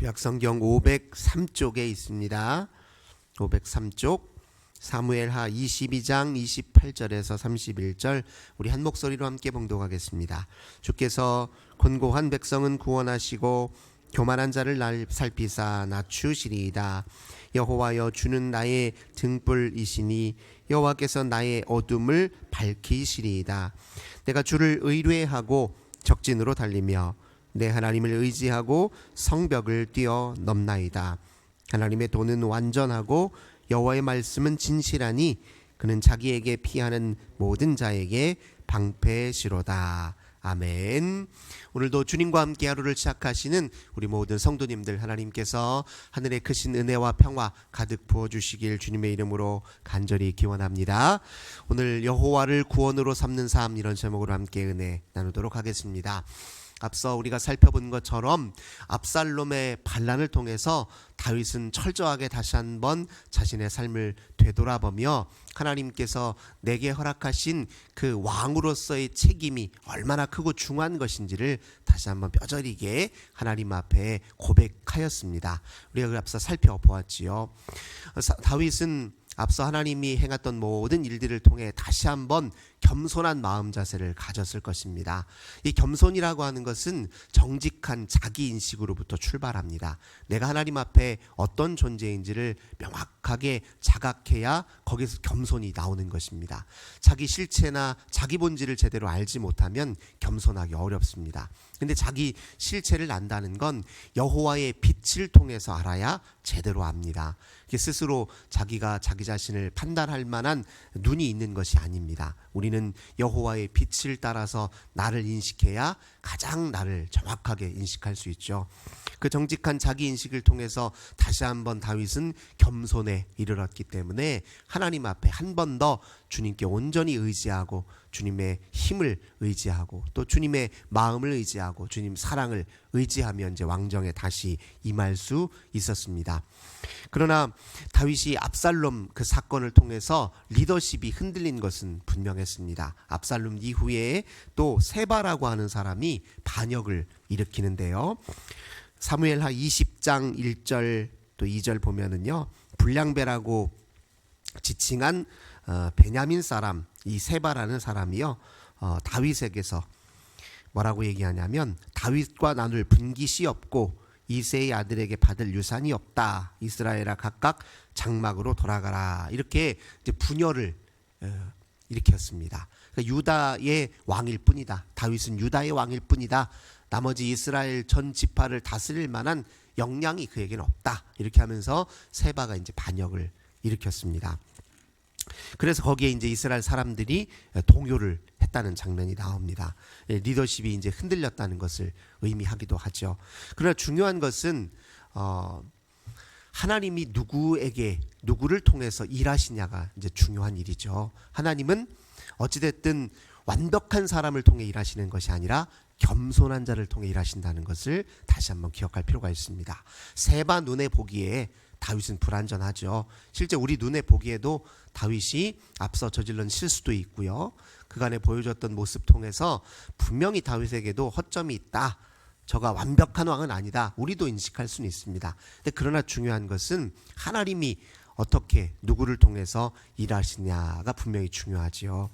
구약성경 503쪽에 있습니다. 503쪽 사무엘하 22장 28절에서 31절 우리 한 목소리로 함께 봉독하겠습니다. 주께서 곤고한 백성은 구원하시고 교만한 자를 살피사 낮추시리이다. 여호와여, 주는 나의 등불이시니 여호와께서 나의 어둠을 밝히시리이다. 내가 주를 의뢰하고 적진으로 달리며 내 하나님을 의지하고 성벽을 뛰어넘나이다. 하나님의 도는 완전하고 여호와의 말씀은 진실하니 그는 자기에게 피하는 모든 자에게 방패시로다. 아멘. 오늘도 주님과 함께 하루를 시작하시는 우리 모든 성도님들, 하나님께서 하늘의 크신 은혜와 평화 가득 부어주시길 주님의 이름으로 간절히 기원합니다. 오늘 여호와를 구원으로 삼는 삶, 이런 제목으로 함께 은혜 나누도록 하겠습니다. 앞서 우리가 살펴본 것처럼 압살롬의 반란을 통해서 다윗은 철저하게 다시 한번 자신의 삶을 되돌아보며 하나님께서 내게 허락하신 그 왕으로서의 책임이 얼마나 크고 중요한 것인지를 다시 한번 뼈저리게 하나님 앞에 고백하였습니다. 우리가 앞서 살펴보았지요. 다윗은 앞서 하나님이 행했던 모든 일들을 통해 다시 한번 겸손한 마음 자세를 가졌을 것입니다. 이 겸손이라고 하는 것은 정직한 자기인식으로부터 출발합니다. 내가 하나님 앞에 어떤 존재인지를 명확하게 자각해야 거기서 겸손이 나오는 것입니다. 자기 실체나 자기 본질을 제대로 알지 못하면 겸손하기 어렵습니다. 근데 자기 실체를 안다는 건 여호와의 빛을 통해서 알아야 제대로 압니다. 스스로 자기가 자기 자신을 판단할 만한 눈이 있는 것이 아닙니다. 우리는 여호와의 빛을 따라서 나를 인식해야 가장 나를 정확하게 인식할 수 있죠. 그 정직한 자기 인식을 통해서 다시 한번 다윗은 겸손에 이르렀기 때문에 하나님 앞에 한 번 더 주님께 온전히 의지하고 주님의 힘을 의지하고 또 주님의 마음을 의지하고 주님 사랑을 의지하며 이제 왕정에 다시 임할 수 있었습니다. 그러나 다윗이 압살롬 그 사건을 통해서 리더십이 흔들린 것은 분명했습니다. 압살롬 이후에 또 세바라고 하는 사람이 반역을 일으키는데요. 사무엘하 20장 1절 또 2절 보면은요, 불량배라고 지칭한 베냐민 사람 이 세바라는 사람이요, 다윗에게서 뭐라고 얘기하냐면 다윗과 나눌 분깃이 없고 이새의 아들에게 받을 유산이 없다. 이스라엘아, 각각 장막으로 돌아가라. 이렇게 이제 분열을 일으켰습니다. 그러니까 유다의 왕일 뿐이다. 다윗은 유다의 왕일 뿐이다. 나머지 이스라엘 전 지파를 다스릴 만한 역량이 그에게는 없다. 이렇게 하면서 세바가 이제 반역을 일으켰습니다. 그래서 거기에 이제 이스라엘 사람들이 동요를 했다는 장면이 나옵니다. 리더십이 이제 흔들렸다는 것을 의미하기도 하죠. 그러나 중요한 것은 하나님이 누구를 통해서 일하시냐가 이제 중요한 일이죠. 하나님은 어찌됐든 완벽한 사람을 통해 일하시는 것이 아니라 겸손한 자를 통해 일하신다는 것을 다시 한번 기억할 필요가 있습니다. 세바 눈에 보기에 다윗은 불완전하죠. 실제 우리 눈에 보기에도 다윗이 앞서 저질른 실수도 있고요, 그간에 보여줬던 모습 통해서 분명히 다윗에게도 허점이 있다, 저가 완벽한 왕은 아니다, 우리도 인식할 수는 있습니다. 근데 그러나 중요한 것은 하나님이 어떻게 누구를 통해서 일하시냐가 분명히 중요하지요.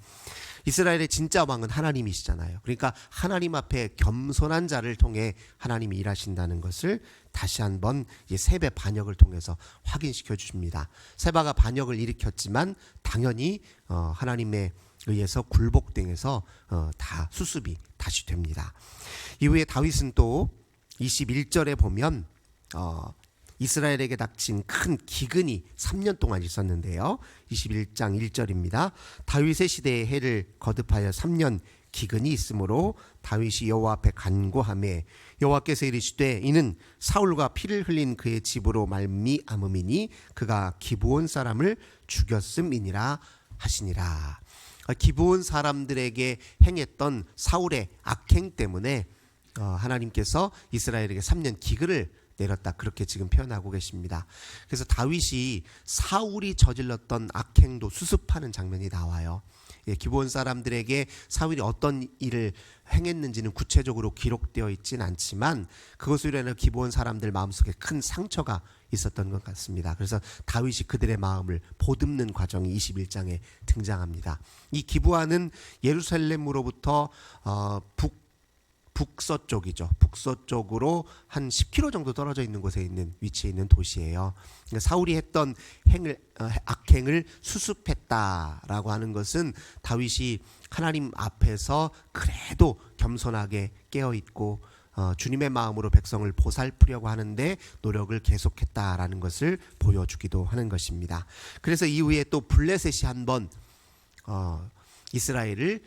이스라엘의 진짜 왕은 하나님이시잖아요. 그러니까 하나님 앞에 겸손한 자를 통해 하나님이 일하신다는 것을 다시 한번 세바 반역을 통해서 확인시켜 주십니다. 세바가 반역을 일으켰지만 당연히 하나님에 의해서 굴복당해서 다 수습이 다시 됩니다. 이후에 다윗은 또 21절에 보면 이스라엘에게 닥친 큰 기근이 3년 동안 있었는데요. 21장 1절입니다. 다윗의 시대에 해를 거듭하여 3년 기근이 있으므로 다윗이 여호와 앞에 간구하매 여호와께서 이르시되 이는 사울과 피를 흘린 그의 집으로 말미암음이니 그가 기브온 사람을 죽였음이니라 하시니라. 기브온 사람들에게 행했던 사울의 악행 때문에 하나님께서 이스라엘에게 3년 기근을 내렸다, 그렇게 지금 표현하고 계십니다. 그래서 다윗이 사울이 저질렀던 악행도 수습하는 장면이 나와요. 기브온 사람들에게 사울이 어떤 일을 행했는지는 구체적으로 기록되어 있진 않지만 그것으로 인해 기브온 사람들 마음속에 큰 상처가 있었던 것 같습니다. 그래서 다윗이 그들의 마음을 보듬는 과정이 21장에 등장합니다. 이 기브아는 예루살렘으로부터 북서쪽이죠. 북서쪽으로 한 10km 정도 떨어져 있는 곳에 있는 위치에 있는 도시예요. 그러니까 사울이 했던 악행을 수습했다라고 하는 것은 다윗이 하나님 앞에서 그래도 겸손하게 깨어있고 주님의 마음으로 백성을 보살피려고 하는데 노력을 계속했다라는 것을 보여주기도 하는 것입니다. 그래서 이후에 또 블레셋이 한번 이스라엘을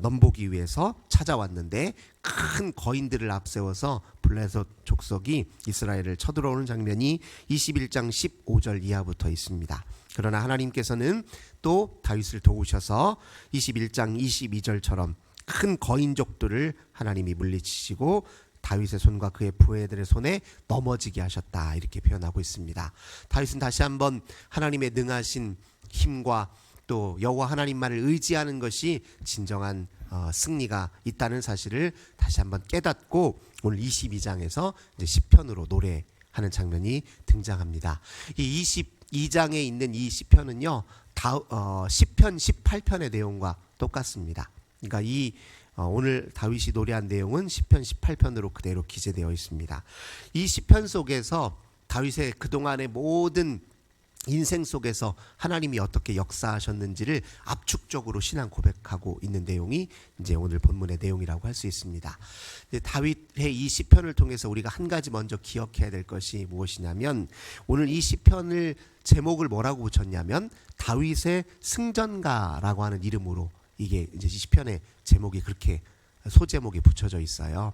넘보기 위해서 찾아왔는데 큰 거인들을 앞세워서 블레셋 족속이 이스라엘을 쳐들어오는 장면이 21장 15절 이하부터 있습니다. 그러나 하나님께서는 또 다윗을 도우셔서 21장 22절처럼 큰 거인족들을 하나님이 물리치시고 다윗의 손과 그의 부하들의 손에 넘어지게 하셨다, 이렇게 표현하고 있습니다. 다윗은 다시 한번 하나님의 능하신 힘과 또 여호와 하나님만을 의지하는 것이 진정한 승리가 있다는 사실을 다시 한번 깨닫고 오늘 22장에서 이제 시편으로 노래하는 장면이 등장합니다. 이 22장에 있는 이 시편은요, 시편 18편의 내용과 똑같습니다. 그러니까 오늘 다윗이 노래한 내용은 시편 18편으로 그대로 기재되어 있습니다. 이 시편 속에서 다윗의 그동안의 모든 인생 속에서 하나님이 어떻게 역사하셨는지를 압축적으로 신앙 고백하고 있는 내용이 이제 오늘 본문의 내용이라고 할 수 있습니다. 다윗의 이 시편을 통해서 우리가 한 가지 먼저 기억해야 될 것이 무엇이냐면, 오늘 이 시편을 제목을 뭐라고 붙였냐면 다윗의 승전가라고 하는 이름으로 이게 이제 시편의 제목이 그렇게 소제목이 붙여져 있어요.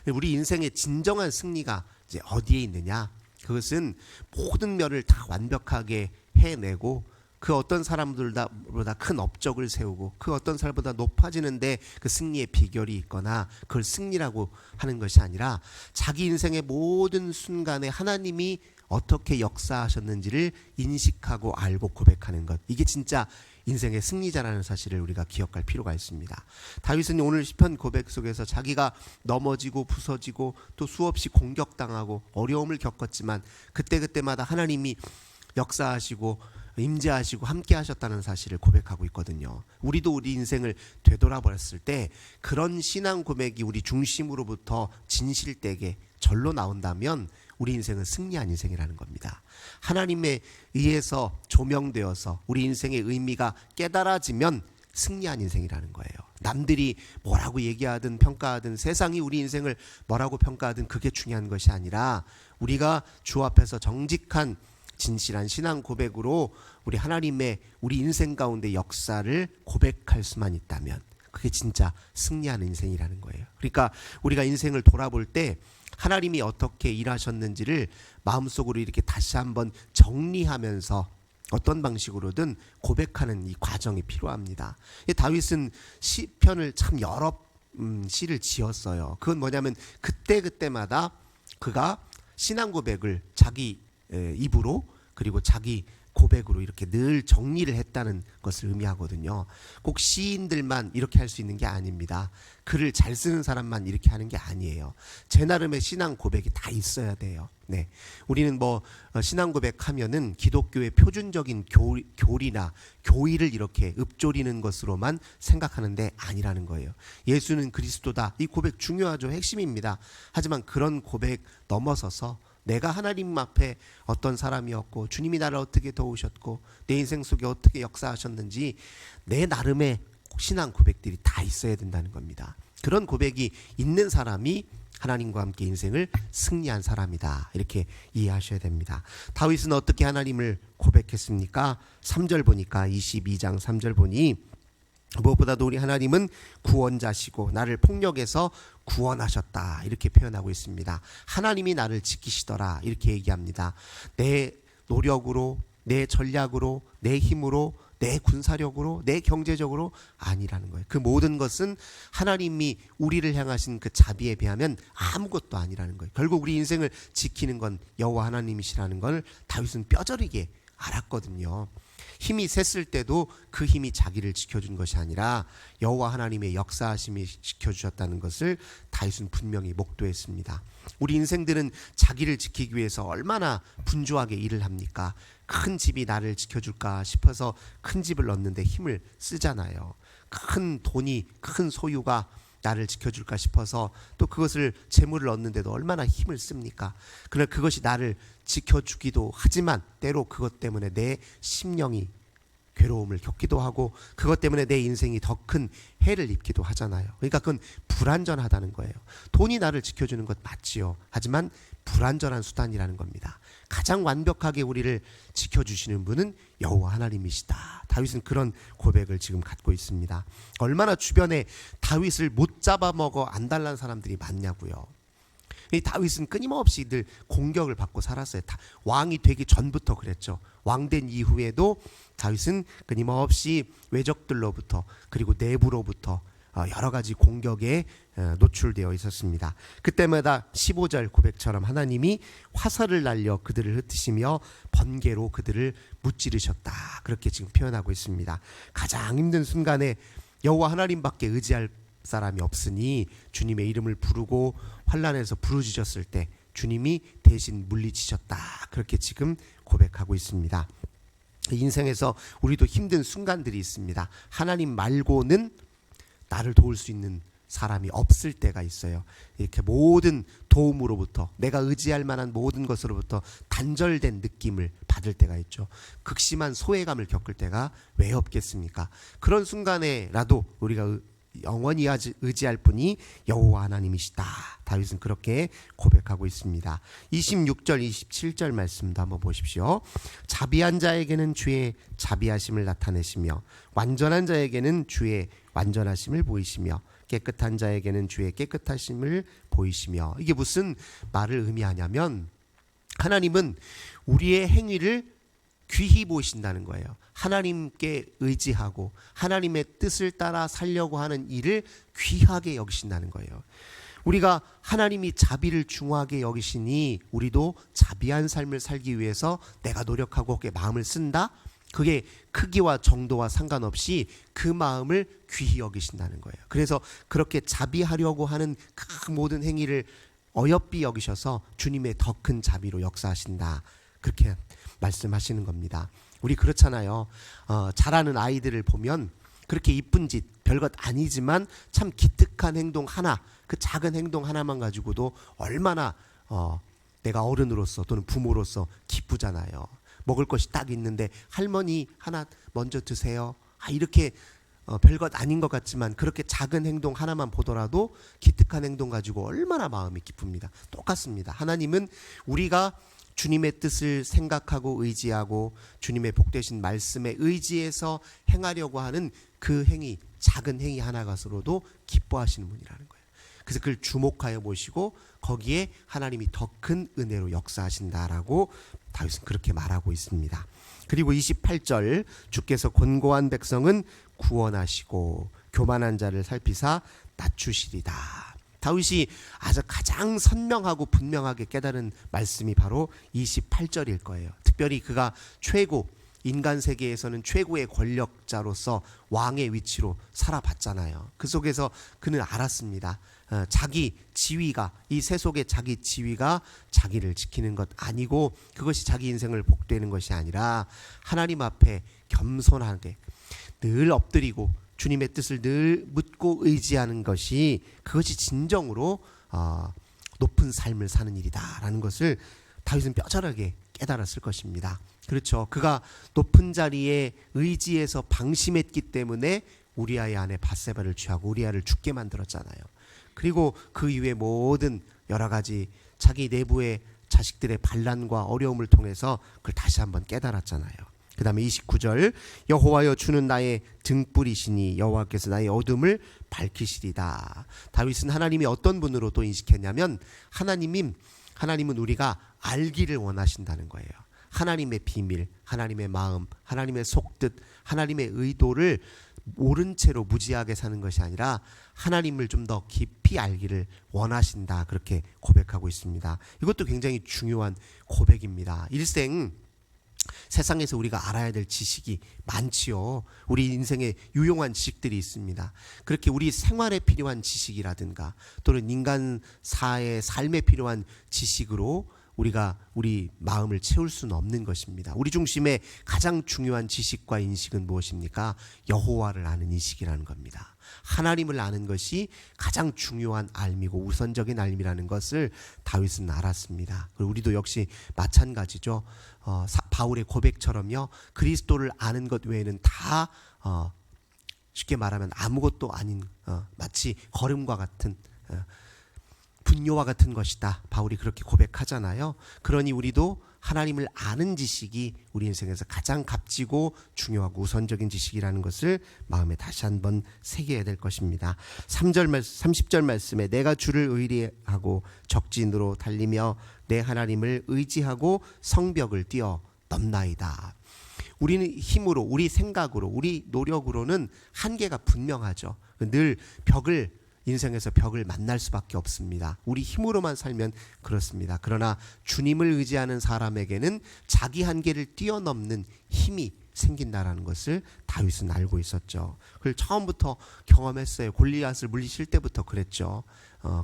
우리 인생의 진정한 승리가 이제 어디에 있느냐? 그것은 모든 면을 다 완벽하게 해내고 그 어떤 사람들보다 큰 업적을 세우고 그 어떤 사람보다 높아지는데 그 승리의 비결이 있거나 그걸 승리라고 하는 것이 아니라 자기 인생의 모든 순간에 하나님이 어떻게 역사하셨는지를 인식하고 알고 고백하는 것, 이게 진짜 인생의 승리자라는 사실을 우리가 기억할 필요가 있습니다. 다윗은 오늘 시편 고백 속에서 자기가 넘어지고 부서지고 또 수없이 공격당하고 어려움을 겪었지만 그때그때마다 하나님이 역사하시고 임재하시고 함께 하셨다는 사실을 고백하고 있거든요. 우리도 우리 인생을 되돌아봤을 때 그런 신앙 고백이 우리 중심으로부터 진실되게 절로 나온다면 우리 인생은 승리한 인생이라는 겁니다. 하나님에 의해서 조명되어서 우리 인생의 의미가 깨달아지면 승리한 인생이라는 거예요. 남들이 뭐라고 얘기하든 평가하든 세상이 우리 인생을 뭐라고 평가하든 그게 중요한 것이 아니라 우리가 주 앞에서 정직한 진실한 신앙 고백으로 우리 하나님의 우리 인생 가운데 역사를 고백할 수만 있다면 그게 진짜 승리하는 인생이라는 거예요. 그러니까 우리가 인생을 돌아볼 때 하나님이 어떻게 일하셨는지를 마음속으로 이렇게 다시 한번 정리하면서 어떤 방식으로든 고백하는 이 과정이 필요합니다. 다윗은 시편을 참 여러 시를 지었어요. 그건 뭐냐면 그때그때마다 그가 신앙 고백을 자기 입으로 그리고 자기 고백으로 이렇게 늘 정리를 했다는 것을 의미하거든요. 꼭 시인들만 이렇게 할 수 있는 게 아닙니다. 글을 잘 쓰는 사람만 이렇게 하는 게 아니에요. 제 나름의 신앙 고백이 다 있어야 돼요. 네, 우리는 신앙 고백하면은 기독교의 표준적인 교리나 교의를 이렇게 읊조리는 것으로만 생각하는데 아니라는 거예요. 예수는 그리스도다, 이 고백 중요하죠. 핵심입니다. 하지만 그런 고백 넘어서서 내가 하나님 앞에 어떤 사람이었고 주님이 나를 어떻게 도우셨고 내 인생 속에 어떻게 역사하셨는지 내 나름의 신앙 고백들이 다 있어야 된다는 겁니다. 그런 고백이 있는 사람이 하나님과 함께 인생을 승리한 사람이다, 이렇게 이해하셔야 됩니다. 다윗은 어떻게 하나님을 고백했습니까? 3절 보니까 22장 3절 보니 무엇보다도 우리 하나님은 구원자시고 나를 폭력에서 구원하셨다, 이렇게 표현하고 있습니다. 하나님이 나를 지키시더라, 이렇게 얘기합니다. 내 노력으로, 내 전략으로, 내 힘으로, 내 군사력으로, 내 경제적으로 아니라는 거예요. 그 모든 것은 하나님이 우리를 향하신 그 자비에 비하면 아무것도 아니라는 거예요. 결국 우리 인생을 지키는 건 여호와 하나님이시라는 걸 다윗은 뼈저리게 알았거든요. 힘이 셌을 때도 그 힘이 자기를 지켜준 것이 아니라 여호와 하나님의 역사하심이 지켜주셨다는 것을 다윗은 분명히 목도했습니다. 우리 인생들은 자기를 지키기 위해서 얼마나 분주하게 일을 합니까? 큰 집이 나를 지켜줄까 싶어서 큰 집을 얻는데 힘을 쓰잖아요. 큰 돈이, 큰 소유가 나를 지켜줄까 싶어서 또 그것을 재물을 얻는데도 얼마나 힘을 씁니까? 그러나 그것이 나를 지켜주기도 하지만 때로 그것 때문에 내 심령이 괴로움을 겪기도 하고 그것 때문에 내 인생이 더 큰 해를 입기도 하잖아요. 그러니까 그건 불완전하다는 거예요. 돈이 나를 지켜주는 것 맞지요. 하지만 불완전한 수단이라는 겁니다. 가장 완벽하게 우리를 지켜주시는 분은 여호와 하나님이시다. 다윗은 그런 고백을 지금 갖고 있습니다. 얼마나 주변에 다윗을 못 잡아먹어 안달난 사람들이 많냐고요. 이 다윗은 끊임없이 늘 공격을 받고 살았어요. 왕이 되기 전부터 그랬죠. 왕된 이후에도 다윗은 끊임없이 외적들로부터 그리고 내부로부터 여러 가지 공격에 노출되어 있었습니다. 그때마다 15절 고백처럼 하나님이 화살을 날려 그들을 흩으시며 번개로 그들을 무찌르셨다. 그렇게 지금 표현하고 있습니다. 가장 힘든 순간에 여호와 하나님밖에 의지할 사람이 없으니 주님의 이름을 부르고 환난에서 부르짖었을 때 주님이 대신 물리치셨다. 그렇게 지금 고백하고 있습니다. 인생에서 우리도 힘든 순간들이 있습니다. 하나님 말고는 나를 도울 수 있는 사람이 없을 때가 있어요. 이렇게 모든 도움으로부터 내가 의지할 만한 모든 것으로부터 단절된 느낌을 받을 때가 있죠. 극심한 소외감을 겪을 때가 왜 없겠습니까? 그런 순간에라도 우리가 영원히 의지할 분이 여호와 하나님이시다. 다윗은 그렇게 고백하고 있습니다. 26절 27절 말씀도 한번 보십시오. 자비한 자에게는 주의 자비하심을 나타내시며 완전한 자에게는 주의 완전하심을 보이시며 깨끗한 자에게는 주의 깨끗하심을 보이시며. 이게 무슨 말을 의미하냐면 하나님은 우리의 행위를 귀히 보신다는 거예요. 하나님께 의지하고 하나님의 뜻을 따라 살려고 하는 일을 귀하게 여기신다는 거예요. 우리가 하나님이 자비를 중하게 여기시니 우리도 자비한 삶을 살기 위해서 내가 노력하고 마음을 쓴다. 그게 크기와 정도와 상관없이 그 마음을 귀히 여기신다는 거예요. 그래서 그렇게 자비하려고 하는 그 모든 행위를 어여삐 여기셔서 주님의 더 큰 자비로 역사하신다. 그렇게 말씀하시는 겁니다. 우리 그렇잖아요. 자라는 아이들을 보면 그렇게 이쁜 짓, 별것 아니지만 참 기특한 행동 하나, 그 작은 행동 하나만 가지고도 얼마나 내가 어른으로서 또는 부모로서 기쁘잖아요. 먹을 것이 딱 있는데 할머니 하나 먼저 드세요. 이렇게 별것 아닌 것 같지만 그렇게 작은 행동 하나만 보더라도 기특한 행동 가지고 얼마나 마음이 기쁩니다. 똑같습니다. 하나님은 우리가 주님의 뜻을 생각하고 의지하고 주님의 복되신 말씀에 의지해서 행하려고 하는 그 행위, 작은 행위 하나가서로도 기뻐하시는 분이라는 거예요. 그래서 그걸 주목하여 보시고 거기에 하나님이 더 큰 은혜로 역사하신다라고 다윗은 그렇게 말하고 있습니다. 그리고 28절 주께서 곤고한 백성은 구원하시고 교만한 자를 살피사 낮추시리다. 다윗이 아주 가장 선명하고 분명하게 깨달은 말씀이 바로 28절일 거예요. 특별히 그가 인간 세계에서는 최고의 권력자로서 왕의 위치로 살아봤잖아요. 그 속에서 그는 알았습니다. 자기 지위가, 이 세속의 자기 지위가 자기를 지키는 것 아니고 그것이 자기 인생을 복되는 것이 아니라 하나님 앞에 겸손하게 늘 엎드리고 주님의 뜻을 늘 묻고 의지하는 것이 그것이 진정으로 높은 삶을 사는 일이다라는 것을 다윗은 뼈저리게 깨달았을 것입니다. 그렇죠. 그가 높은 자리에 의지해서 방심했기 때문에 우리아의 아내 밧세바를 취하고 우리아를 죽게 만들었잖아요. 그리고 그 이후에 모든 여러 가지 자기 내부의 자식들의 반란과 어려움을 통해서 그걸 다시 한번 깨달았잖아요. 그 다음에 29절 여호와여 주는 나의 등불이시니 여호와께서 나의 어둠을 밝히시리다. 다윗은 하나님이 어떤 분으로 또 인식했냐면 하나님은 우리가 알기를 원하신다는 거예요. 하나님의 비밀, 하나님의 마음, 하나님의 속뜻, 하나님의 의도를 모른 채로 무지하게 사는 것이 아니라 하나님을 좀 더 깊이 알기를 원하신다. 그렇게 고백하고 있습니다. 이것도 굉장히 중요한 고백입니다. 일생 세상에서 우리가 알아야 될 지식이 많지요. 우리 인생에 유용한 지식들이 있습니다. 그렇게 우리 생활에 필요한 지식이라든가 또는 인간사의 삶에 필요한 지식으로 우리가 우리 마음을 채울 수는 없는 것입니다. 우리 중심의 가장 중요한 지식과 인식은 무엇입니까? 여호와를 아는 인식이라는 겁니다. 하나님을 아는 것이 가장 중요한 알미고 우선적인 알미라는 것을 다윗은 알았습니다. 그리고 우리도 역시 마찬가지죠. 바울의 고백처럼요, 그리스도를 아는 것 외에는 다 쉽게 말하면 아무것도 아닌 마치 거름과 같은 분뇨와 같은 것이다. 바울이 그렇게 고백하잖아요. 그러니 우리도 하나님을 아는 지식이 우리 인생에서 가장 값지고 중요하고 우선적인 지식이라는 것을 마음에 다시 한번 새겨야 될 것입니다. 30절 말씀에 내가 주를 의리하고 적진으로 달리며 내 하나님을 의지하고 성벽을 뛰어 넘나이다. 우리는 힘으로, 우리 생각으로, 우리 노력으로는 한계가 분명하죠. 늘 인생에서 벽을 만날 수밖에 없습니다. 우리 힘으로만 살면 그렇습니다. 그러나 주님을 의지하는 사람에게는 자기 한계를 뛰어넘는 힘이 생긴다라는 것을 다윗은 알고 있었죠. 그걸 처음부터 경험했어요. 골리앗을 물리칠 때부터 그랬죠.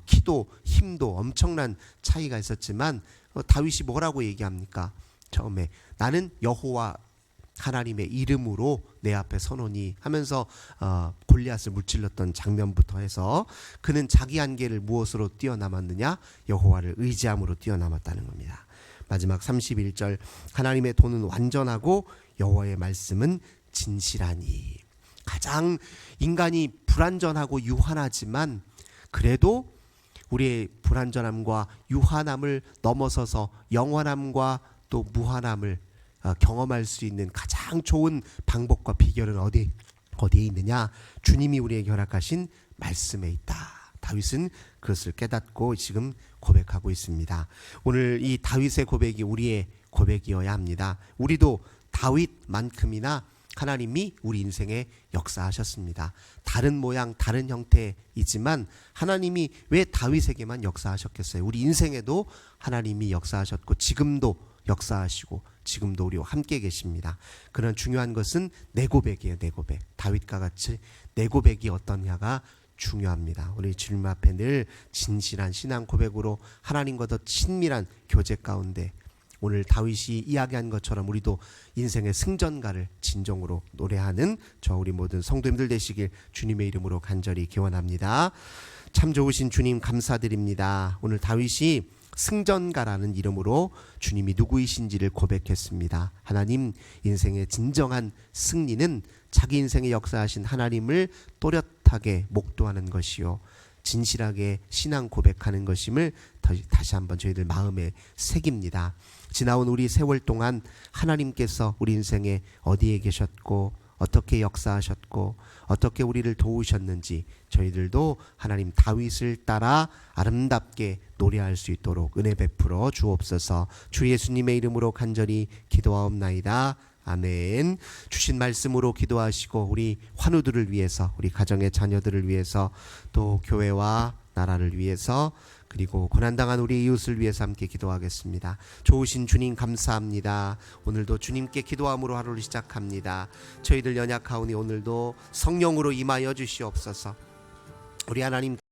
키도 힘도 엄청난 차이가 있었지만 다윗이 뭐라고 얘기합니까? 처음에 나는 여호와 하나님의 이름으로 내 앞에 서노니 하면서 골리앗을 무찔렀던 장면부터 해서 그는 자기 한계를 무엇으로 뛰어넘었느냐? 여호와를 의지함으로 뛰어넘었다는 겁니다. 마지막 31절 하나님의 도는 완전하고 여호와의 말씀은 진실하니. 가장 인간이 불완전하고 유한하지만 그래도 우리의 불완전함과 유한함을 넘어서서 영원함과 또 무한함을 경험할 수 있는 가장 좋은 방법과 비결은 어디에 있느냐? 주님이 우리에게 허락하신 말씀에 있다. 다윗은 그것을 깨닫고 지금 고백하고 있습니다. 오늘 이 다윗의 고백이 우리의 고백이어야 합니다. 우리도 다윗만큼이나 하나님이 우리 인생에 역사하셨습니다. 다른 모양, 다른 형태이지만 하나님이 왜 다윗에게만 역사하셨겠어요? 우리 인생에도 하나님이 역사하셨고 지금도 역사하시고 지금도 우리와 함께 계십니다. 그런 중요한 것은 내 고백이에요. 내 고백. 다윗과 같이 내 고백이 어떠냐가 중요합니다. 우리 주님 앞에 늘 진실한 신앙 고백으로 하나님과 더 친밀한 교제 가운데 오늘 다윗이 이야기한 것처럼 우리도 인생의 승전가를 진정으로 노래하는 우리 모든 성도님들 되시길 주님의 이름으로 간절히 기원합니다. 참 좋으신 주님 감사드립니다. 오늘 다윗이 승전가라는 이름으로 주님이 누구이신지를 고백했습니다. 하나님, 인생의 진정한 승리는 자기 인생에 역사하신 하나님을 또렷하게 목도하는 것이요 진실하게 신앙 고백하는 것임을 다시 한번 저희들 마음에 새깁니다. 지나온 우리 세월 동안 하나님께서 우리 인생에 어디에 계셨고 어떻게 역사하셨고 어떻게 우리를 도우셨는지 저희들도 하나님 다윗을 따라 아름답게 노래할 수 있도록 은혜 베풀어 주옵소서. 주 예수님의 이름으로 간절히 기도하옵나이다. 아멘. 주신 말씀으로 기도하시고 우리 환우들을 위해서, 우리 가정의 자녀들을 위해서, 또 교회와 나라를 위해서, 그리고 고난당한 우리 이웃을 위해서 함께 기도하겠습니다. 좋으신 주님 감사합니다. 오늘도 주님께 기도함으로 하루를 시작합니다. 저희들 연약하오니 오늘도 성령으로 임하여 주시옵소서. 우리 하나님